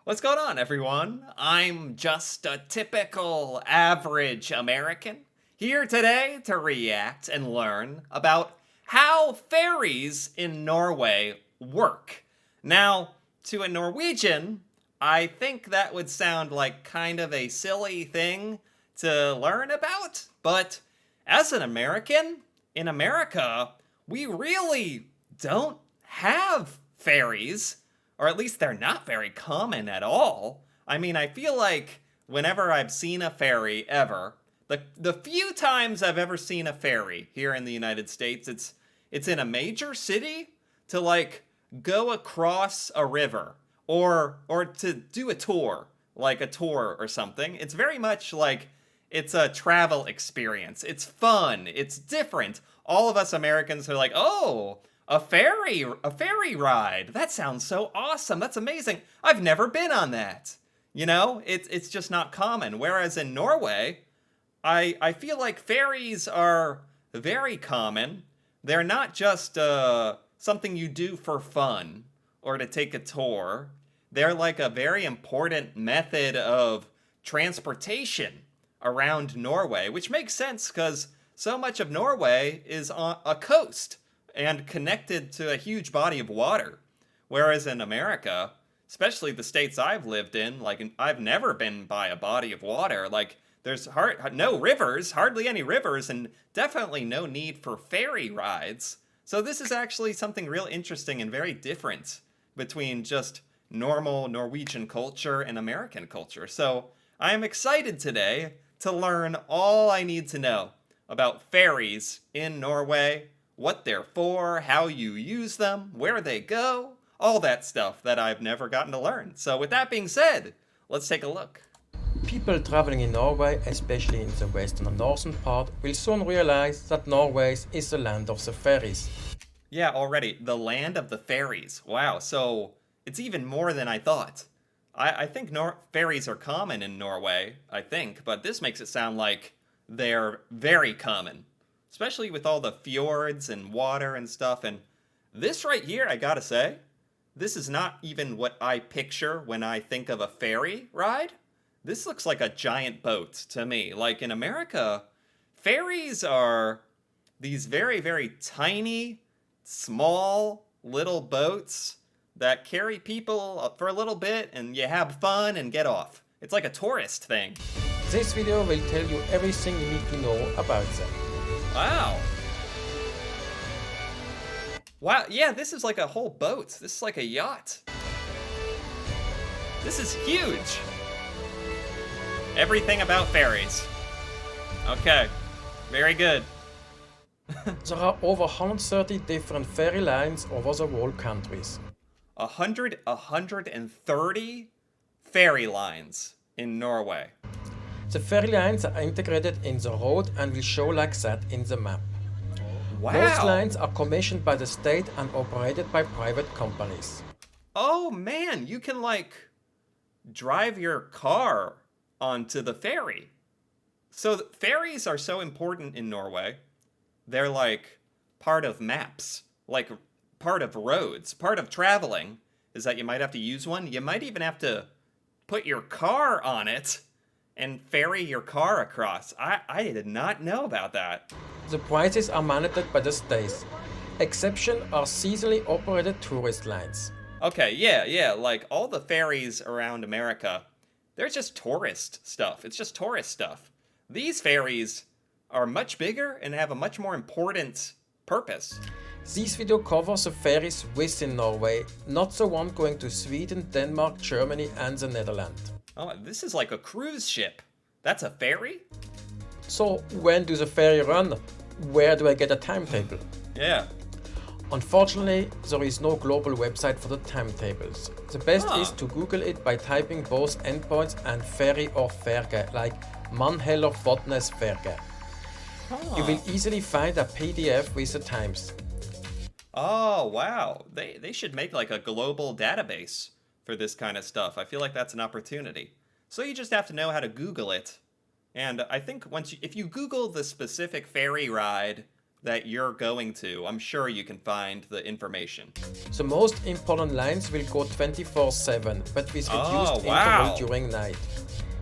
What's going on, everyone? I'm just a typical average American here today to react and learn about how ferries in Norway work. Now, to a Norwegian, I think that would sound like kind of a silly thing to learn about, but as an American, in America, we really don't have ferries, or at least they're not very common at all. I mean, I feel like whenever I've seen a ferry ever, the few times I've ever seen a ferry here in the United States, it's in a major city to like go across a river or to do a tour, like a tour or something. It's very much like it's a travel experience. It's fun. It's different. All of us Americans are like, "Oh, a ferry ride. That sounds so awesome. That's amazing. I've never been on that." It's just not common. Whereas in Norway, I feel like ferries are very common. They're not just something you do for fun or to take a tour. They're like a very important method of transportation around Norway, which makes sense because so much of Norway is on a coast and connected to a huge body of water. Whereas in America, especially the states I've lived in, like I've never been by a body of water. Like there's no rivers, hardly any rivers, and definitely no need for ferry rides. So this is actually something real interesting and very different between just normal Norwegian culture and American culture. So I am excited today to learn all I need to know about ferries in Norway, what they're for, how you use them, where they go, all that stuff that I've never gotten to learn. So with that being said, let's take a look. People traveling in Norway, especially in the western and northern part, will soon realize that Norway is the land of the ferries. Yeah, already, the land of the ferries. Wow, so it's even more than I thought. I think ferries are common in Norway, I think, but this makes it sound like they're very common, especially with all the fjords and water and stuff. And this right here, I gotta say, this is not even what I picture when I think of a ferry ride. This looks like a giant boat to me. Like in America, ferries are these very, very tiny, small little boats that carry people for a little bit and you have fun and get off. It's like a tourist thing. This video will tell you everything you need to know about them. Wow. Wow, yeah, this is like a whole boat. This is like a yacht. This is huge. Everything about ferries. Okay, very good. There are over 130 different ferry lines over the whole countries. 130 ferry lines in Norway. The ferry lines are integrated in the road and will show like that in the map. Wow. Most lines are commissioned by the state and operated by private companies. Oh man, you can like drive your car onto the ferry. So ferries are so important in Norway. They're like part of maps, like part of roads, part of traveling is that you might have to use one. You might even have to put your car on it and ferry your car across. I did not know about that. The prices are mandated by the states. Exception are seasonally operated tourist lines. Okay, yeah, like all the ferries around America, they're just tourist stuff. It's just tourist stuff. These ferries are much bigger and have a much more important purpose. This video covers the ferries within Norway, not the one going to Sweden, Denmark, Germany and the Netherlands. Oh, this is like a cruise ship. That's a ferry? So when do the ferry run? Where do I get a timetable? Yeah. Unfortunately, there is no global website for the timetables. The best Huh. is to Google it by typing both endpoints and ferry or ferge, like Man heller Vatnes ferge. You will easily find a PDF with the times. Oh, wow. They should make like a global database for this kind of stuff. I feel like that's an opportunity. So you just have to know how to Google it. And I think if you Google the specific ferry ride that you're going to, I'm sure you can find the information. The most important lines will go 24/7, but with Oh, reduced interval wow. during night.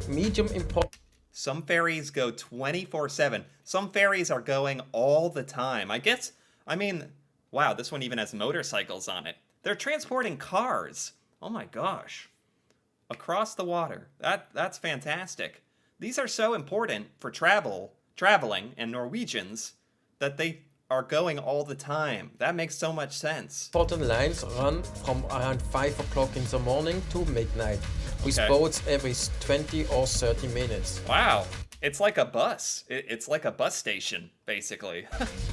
Medium important Some ferries go 24/7. Some ferries are going all the time. I mean, wow, this one even has motorcycles on it. They're transporting cars. Oh my gosh. Across the water. That's fantastic. These are so important for traveling and Norwegians that they are going all the time. That makes so much sense. lines run from around 5 o'clock in the morning to midnight, with Okay. boats every 20 or 30 minutes. Wow. It's like a bus. It's like a bus station, basically.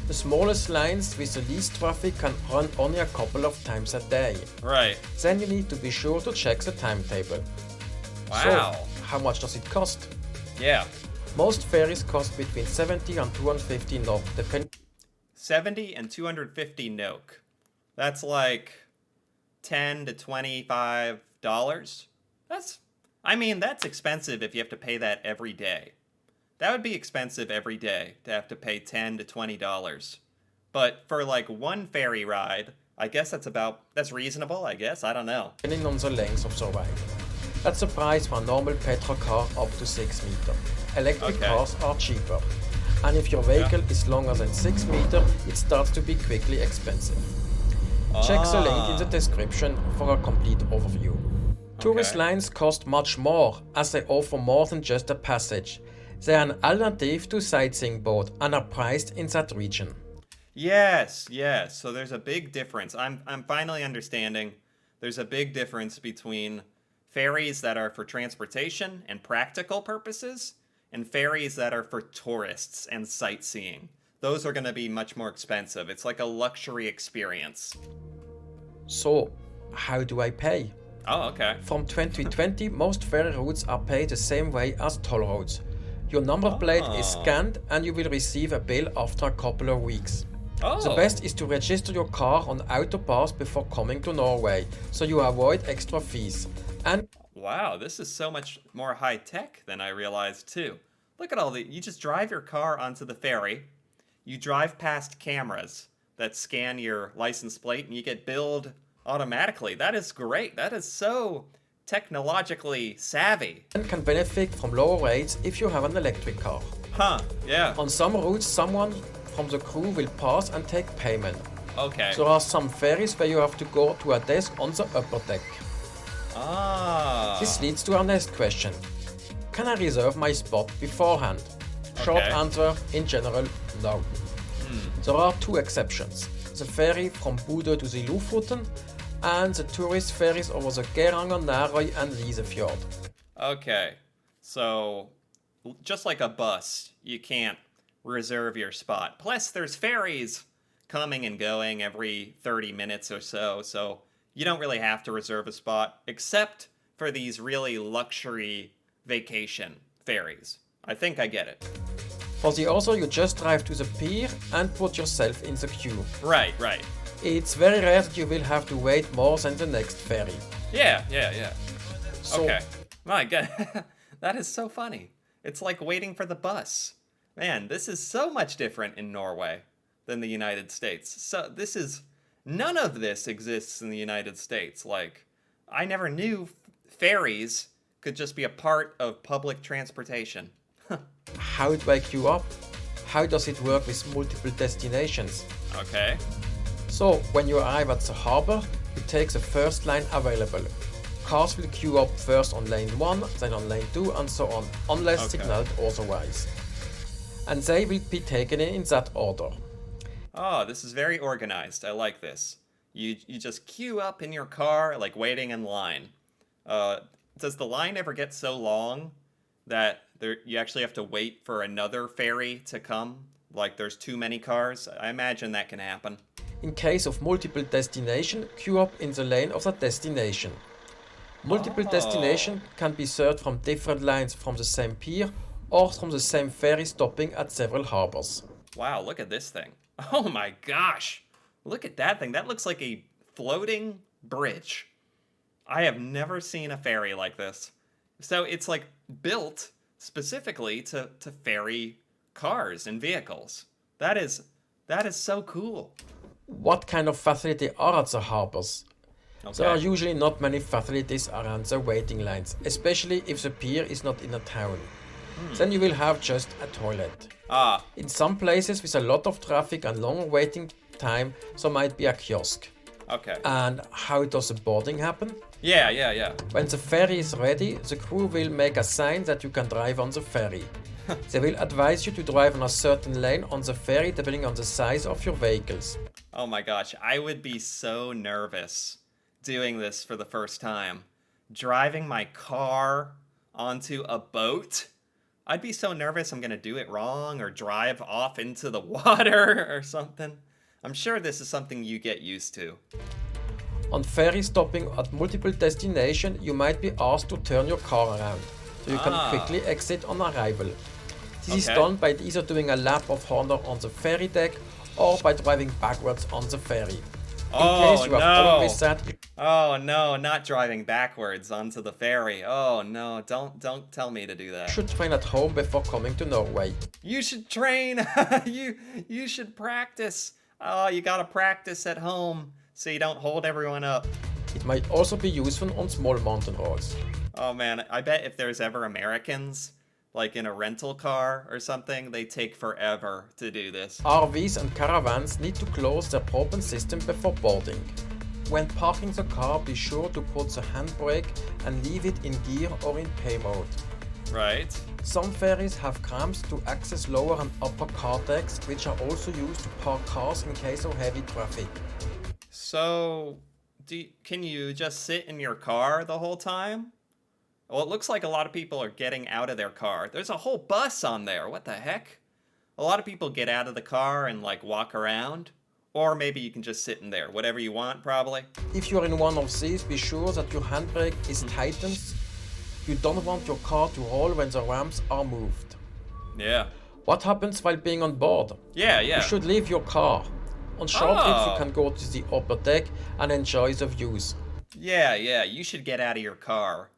The smallest lines with the least traffic can run only a couple of times a day. Right. Then you need to be sure to check the timetable. Wow. So, how much does it cost? Yeah. Most ferries cost between 70 and 250 NOK, depending 70 and 250 NOK. That's like $10 to $25. That's expensive if you have to pay that every day. That would be expensive every day to have to pay $10 to $20. But for like one ferry ride, I guess that's reasonable, I guess. I don't know. on the length of the ride. That's the price for a normal petrol car up to 6 meters. Electric Okay. cars are cheaper. And if your vehicle is longer than 6 meters, it starts to be quickly expensive. Check the link in the description for a complete overview. Tourist lines cost much more, as they offer more than just a passage. They are an alternative to sightseeing boat and are priced in that region. Yes, yes. So there's a big difference. I'm finally understanding. There's a big difference between ferries that are for transportation and practical purposes and ferries that are for tourists and sightseeing. Those are going to be much more expensive. It's like a luxury experience. So, how do I pay? Oh, okay. From 2020, most ferry routes are paid the same way as toll roads. Your number plate is scanned and you will receive a bill after a couple of weeks. Oh. The best is to register your car on Autopass before coming to Norway, so you avoid extra fees. And Wow, this is so much more high tech than I realized too. Look at you just drive your car onto the ferry, you drive past cameras that scan your license plate, and you get billed automatically. That is great. That is so technologically savvy. can benefit from lower rates if you have an electric car. Huh, yeah. On some routes, someone from the crew will pass and take payment. Okay. There are some ferries where you have to go to a desk on the upper deck. This leads to our next question. Can I reserve my spot beforehand? Short Okay. answer, in general, no. There are two exceptions. The ferry from Bodø to the Lofoten and the tourist ferries over the Geiranger, Nærøy and Lysefjord. Okay. So, just like a bus, you can't reserve your spot. Plus, there's ferries coming and going every 30 minutes or so, so you don't really have to reserve a spot, except for these really luxury vacation ferries. I think I get it. For the other, you just drive to the pier and put yourself in the queue. Right, right. It's very rare that you will have to wait more than the next ferry. Yeah. So, Okay. My God. That is so funny. It's like waiting for the bus. Man, this is so much different in Norway than the United States. So none of this exists in the United States. Like, I never knew ferries could just be a part of public transportation. how do I queue up? How does it work with multiple destinations? Okay. So, when you arrive at the harbor, you take the first line available. Cars will queue up first on lane 1, then on lane 2 and so on, unless Okay. signaled otherwise. And they will be taken in that order. Oh, this is very organized. I like this. You just queue up in your car, like waiting in line. Does the line ever get so long that you actually have to wait for another ferry to come? Like there's too many cars? I imagine that can happen. In case of multiple destination, queue up in the lane of the destination. Multiple destination can be served from different lines from the same pier or from the same ferry stopping at several harbors. Wow, look at this thing. Oh my gosh. Look at that thing. That looks like a floating bridge. I have never seen a ferry like this. So it's like built specifically to ferry cars and vehicles. That That is so cool. What kind of facility are at the harbors? There are Okay. usually not many facilities around the waiting lines, especially if the pier is not in a town. Then you will have just a toilet. Ah, In some places with a lot of traffic and long waiting time, there might be a kiosk. okay. And how does the boarding happen? Yeah. When the ferry is ready, the crew will make a sign that you can drive on the ferry. They will advise you to drive on a certain lane on the ferry depending on the size of your vehicles. Oh my gosh, I would be so nervous doing this for the first time. Driving my car onto a boat. I'd be so nervous I'm gonna do it wrong or drive off into the water or something. I'm sure this is something you get used to. On ferry stopping at multiple destinations, you might be asked to turn your car around, so you can quickly exit on arrival. This is Okay. done by either doing a lap of honor on the ferry deck or by driving backwards on the ferry. In case you have problem with that, you Oh no, not driving backwards onto the ferry. Oh no, don't tell me to do that. should train at home before coming to Norway. You should train. you should practice. Oh, you gotta practice at home so you don't hold everyone up. It might also be useful on small mountain roads. Oh man, I bet if there's ever Americans, like in a rental car or something, they take forever to do this. RVs and caravans need to close their propane system before boarding. When parking the car, be sure to put the handbrake and leave it in gear or in pay mode. Right? Some ferries have cramps to access lower and upper car decks, which are also used to park cars in case of heavy traffic. So, can you just sit in your car the whole time? Well, it looks like a lot of people are getting out of their car. There's a whole bus on there. What the heck? A lot of people get out of the car and like walk around. Or maybe you can just sit in there. Whatever you want, probably. If you're in one of these, be sure that your handbrake is tightened. You don't want your car to roll when the ramps are moved. Yeah. What happens while being on board? Yeah. You should leave your car. On short trips, Oh. you can go to the upper deck and enjoy the views. Yeah. You should get out of your car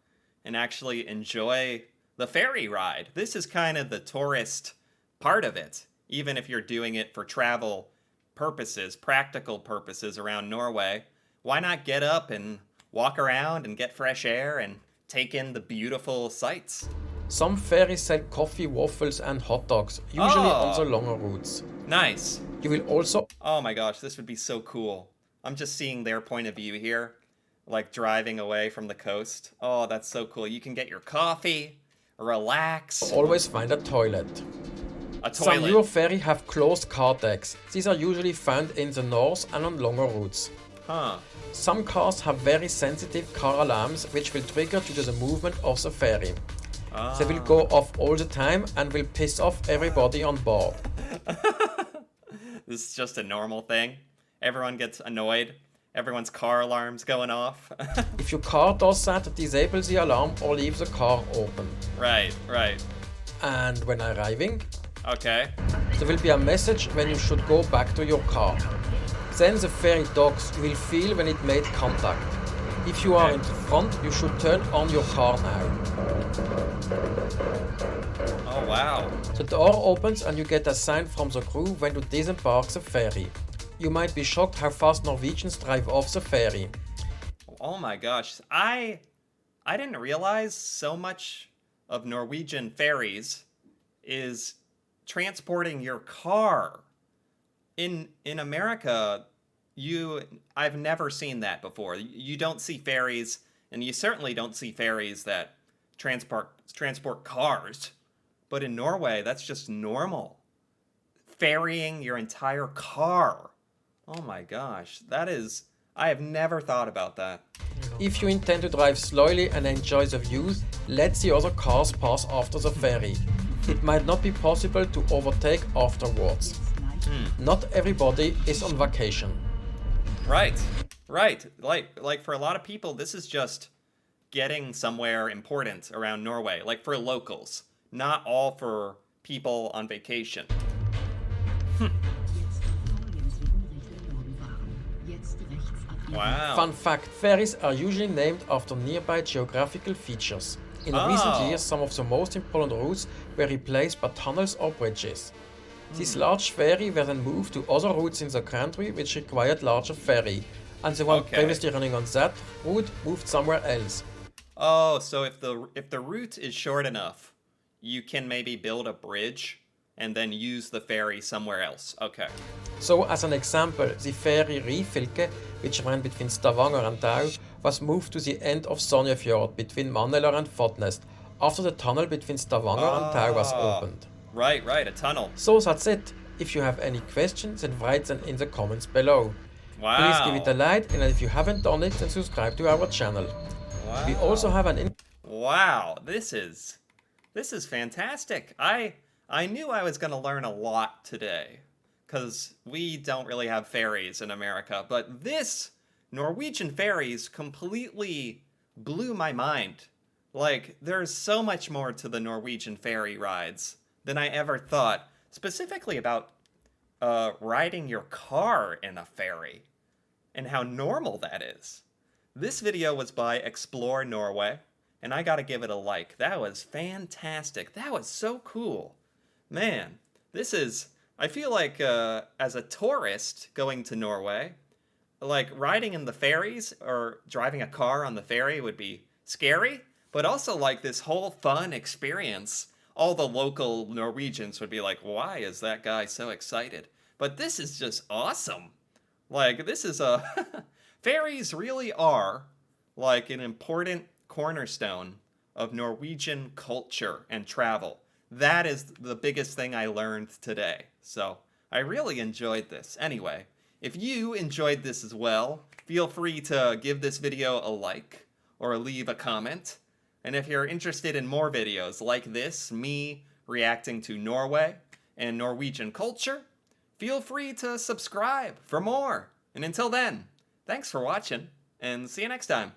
and actually enjoy the ferry ride. This is kind of the tourist part of it, even if you're doing it for travel purposes, practical purposes around Norway. Why not get up and walk around and get fresh air and take in the beautiful sights? Some ferries sell coffee, waffles, and hot dogs, usually on the longer routes. Nice. You will also Oh my gosh, this would be so cool. I'm just seeing their point of view here, like driving away from the coast. Oh, that's so cool. You can get your coffee, relax. always find a toilet. A Some toilet. newer ferry have closed car decks. These are usually found in the north and on longer routes. Huh. Some cars have very sensitive car alarms which will trigger due to the movement of the ferry. They will go off all the time and will piss off everybody on board. This is just a normal thing. Everyone gets annoyed. Everyone's car alarm's going off. If your car does that, disable the alarm or leave the car open. Right. And when arriving, Okay. there will be a message when you should go back to your car. Then the ferry docks, you will feel when it made contact. If you are in the front, you should turn on your car now. Oh, wow. The door opens and you get a sign from the crew when to disembark the ferry. You might be shocked how fast Norwegians drive off the ferry. Oh my gosh. I didn't realize so much of Norwegian ferries is transporting your car. In America, I've never seen that before. You don't see ferries, and you certainly don't see ferries that transport cars. But in Norway, that's just normal. Ferrying your entire car. Oh my gosh, I have never thought about that. If you intend to drive slowly and enjoy the views, let the other cars pass after the ferry. It might not be possible to overtake afterwards. Not everybody is on vacation. Right. Like for a lot of people, this is just getting somewhere important around Norway, like for locals, not all for people on vacation. Wow. Fun fact, ferries are usually named after nearby geographical features. In recent years, some of the most important routes were replaced by tunnels or bridges. This large ferry were then moved to other routes in the country which required larger ferry, and the one Okay. previously running on that route moved somewhere else. Oh, so if the route is short enough, you can maybe build a bridge and then use the ferry somewhere else. Okay. So, as an example, the ferry Rifylke, which ran between Stavanger and Tau, was moved to the end of Sonjefjord between Manneler and Fotnest, after the tunnel between Stavanger and Tau was opened. Right, a tunnel. So that's it. If you have any questions, then write them in the comments below. Wow. Please give it a like, and if you haven't done it, then subscribe to our channel. Wow. We also have an Wow, this is fantastic. I knew I was going to learn a lot today cuz we don't really have ferries in America, but this Norwegian ferries completely blew my mind. Like there's so much more to the Norwegian ferry rides than I ever thought, specifically about riding your car in a ferry and how normal that is. This video was by Explore Norway, and I gotta give it a like. That was fantastic. That was so cool. Man, I feel like as a tourist going to Norway, like riding in the ferries or driving a car on the ferry would be scary, but also like this whole fun experience. All the local Norwegians would be like, why is that guy so excited? But this is just awesome. Like, this is ferries really are like an important cornerstone of Norwegian culture and travel. That is the biggest thing I learned today. So I really enjoyed this. Anyway, if you enjoyed this as well, feel free to give this video a like or leave a comment. And if you're interested in more videos like this, me reacting to Norway and Norwegian culture, feel free to subscribe for more. And until then, thanks for watching, and see you next time.